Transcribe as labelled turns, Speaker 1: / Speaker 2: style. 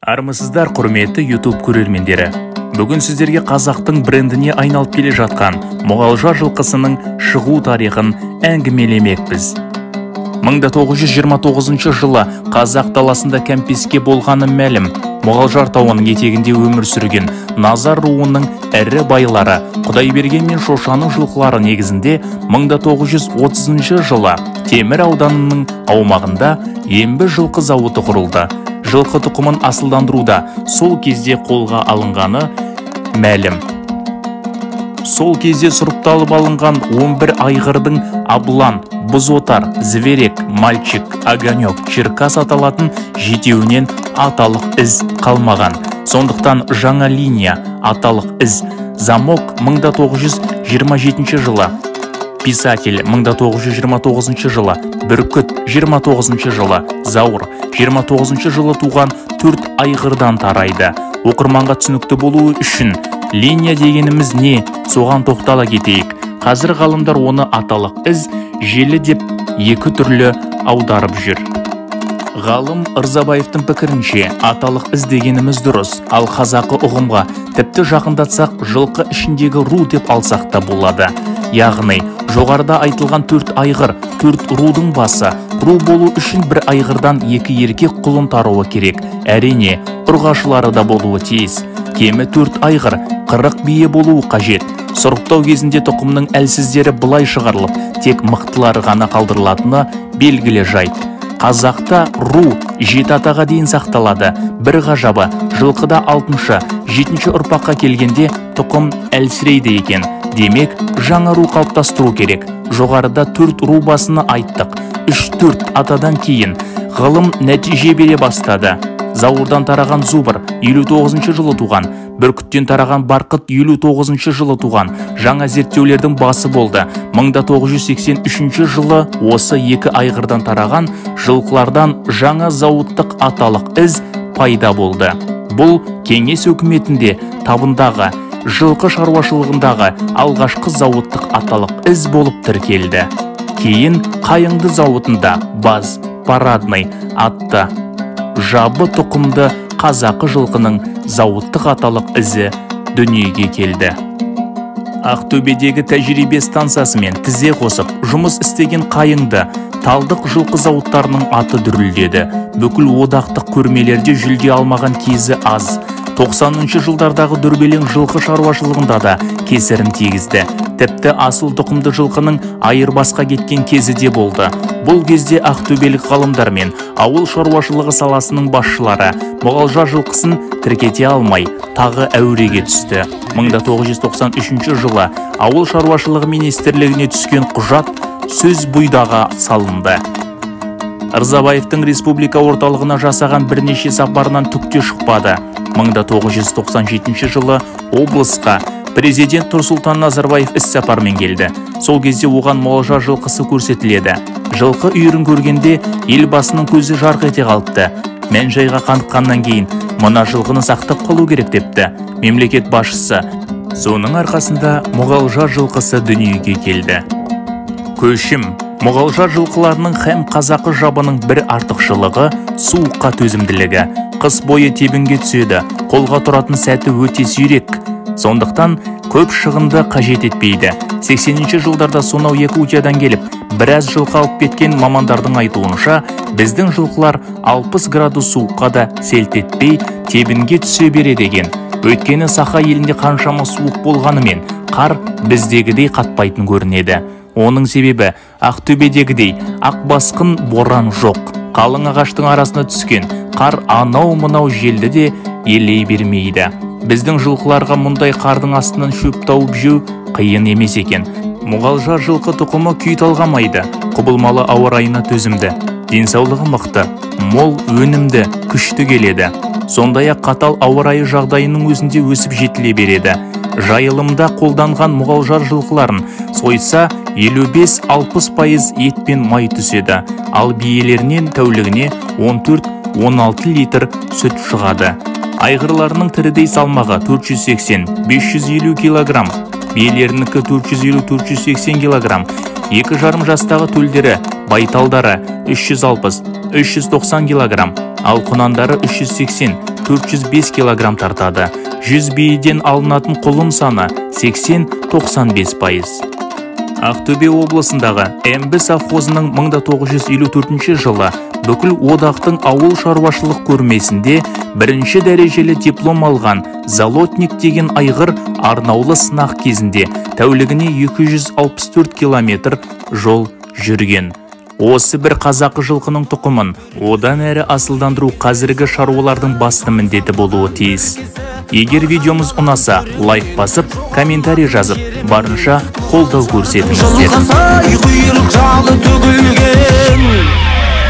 Speaker 1: Армысыздар құрметті YouTube көрермендері. Бүгін сіздерге қазақтың брендіне айналып келе жатқан Мұғалжар жылқысының шығу тарихын әңгімелемекпіз. 1929 жылы қазақ даласында кәмпеске болғаны мәлім. Мұғалжар тауының етегінде өмір сүрген Назар руының ірі байлары Құдайберген мен Шошаның жылқылары негізінде 1930 жылы Темір ауданының аумағында Ембі жылқы зауыты құрылды. Жылқы тұқымын асылдандыруда сол кезде қолға алынғаны мәлім. Сол кезде сұрыпталып алынған 11 айғырдың Аблан, Бұзотар, Зверек, Мальчик, Огонек, Черкас аталатын жетеуінен аталық із қалмаған. Сондықтан жаңа линия аталық із Замок 1927 жылы, Писатель 1929 жылы, Бүркіт 29 жылы, Зауыр 29 жылы туған 4 айғырдан тарайды. Оқырманға түсінікті болуы үшін линия дегеніміз не, соған тоқтала кетейік. Қазір ғалымдар оны аталық із желі деп екі түрлі аударып жүр. Ғалым Ырзабаевтың пікірінше аталық із дегеніміз дұрыс, ал қазақы ұғымға тіпті жақындатсақ жылқы ішіндегі ру деп алсақ та болады. Яғни жоғарыда айтылған 4 айғыр, 4 рудың басы. Ру болу үшін бір айғырдан 2 еркек құлын таруы керек. Әрине, ұрғашылары да болуы тиіс. Кемі 4 айғыр, 40 бие болуы қажет. Сұрыптау кезінде тұқымның әлсіздері былай шығарылып, тек мықтылары ғана қалдырылатыны белгілі жайт. Қазақта ру 7 атаға дейін сақталады. Бір ғажабы, жылқыда 6-7 ұрпаққа келгенде тұқым әлсірейді екен. Демек, жаңа ру қалыптастыру керек. Жоғарыда 4 ру басыны айттық. 3-4 атадан кейін ғылым нәтиже бере бастады. Зауырдан тараған Зубыр 59 жылы туған, Бүркіттен тараған Барқыт 59 жылы туған. Жаңа зерттеулердің басы болды. 1983 жылы осы 2 айғырдан тараған жылқылардан жаңа зауыттық аталық із пайда болды. Бұл кеңес өкіметінде табындағы жылқы шаруашылығындағы алғашқы зауыттық аталық із болып тіркелді. Кейін Қайыңды зауытында Баз, Парадный атты жабы тұқымды қазақы жылқының зауыттық аталық ізі дүниеге келді. Ақтөбедегі тәжірибе станциясымен тізе қосып жұмыс істеген Қайыңды талдық жылқы зауыттарының аты дүрілдеді. Бүкіл одақтық көрмелерде жүлде алмаған кезі аз. 90-шы жылдардағы дүрбелең жылқы шаруашылығында да кесірін тигізді. Тіпті асыл тұқымды жылқының айырбасқа кеткен кезі де болды. Бұл кезде ақтөбелік ғалымдар мен ауыл шаруашылығы саласының басшылары Мұғалжар жылқысын тіркете алмай, тағы әуреге түсті. 1993 жылы ауыл шаруашылығы министрлігіне түскен құжат сөз бұйдаға салынды. Ырзабаевтың республика орталығына жасаған бірнеше сапарынан түкте шықпады. 1997 жылы облысқа президент Нұрсұлтан Назарбаев іс-сапармен келді. Сол кезде оған Мұғалжар жылқысы көрсетіледі. Жылқы үйірін көргенде елбасының көзі жарқ ете қалыпты. Мән-жайға қаныққаннан кейін мына жылқыны сақтап қалу керек депті мемлекет басшысы. Соның арқасында Мұғалжар жылқысы дүниеге келді. Көшім. Мұғалжар жылқыларының һәм қазақы жабының бір артықшылығы суыққа төзімділігі. Қыс бойы тебінге түседі, қолға тұратын сәті өте сирек. Сондықтан көп шығынды қажет етпейді. 80-ші жылдарда сонау Якутиядан келіп, біраз жылқы алып кеткен мамандардың айтуынша, біздің жылқылар 60 градус суыққа да селт етпей тебінге түсе береді екен. Өйткені Саха елінде қаншама суық болғанымен, қар біздегідей қатпайтын көрінеді. Оның себебі Ақтөбедегідей ақбасқын боран жоқ. Қалың ағаштың арасына түскен қар анау-мынау желді де елей бермейді. Біздің жылқыларға мұндай қардың астынан шөп тауып жеу қиын емес екен. Мұғалжар жылқы тұқымы күй талғамайды, құбылмалы ауа райына төзімді, денсаулығы мықты, мол өнімді, күшті келеді. Сондай-ақ қатал ауа райы жағдайының өзінде өсіп жетіле береді. Жайылымда қолданған Мұғалжар жылқыларын сойса 55-60% ет пен май түседі, ал биелерінен тәулігіне 14-16 литр сүт шығады. Айғырларының тірідей салмағы 480-550 кг, биелерінікі 450-480 кг, 2,5 жастағы төлдері, байталдары 360-390 кг, ал құнандары 405 кг тартады. 100 биеден алынатын құлын саны 80-95%. Ақтөбе облысындағы Эмбі совхозының 1954 жылы бүкіл одақтың ауыл шаруашылық көрмесінде бірінші дәрежелі диплом алған Золотник деген айғыр арнаулы сынақ кезінде тәулігіне 264 километр жол жүрген. Осы бір қазақы жылқының тұқымын одан әрі асылдандыру қазіргі шаруалардың басты міндеті болуы тиіс. Егер видеомыз ұнаса, лайк басып, комментарий жазып, барынша қолдау көрсетіңіздер.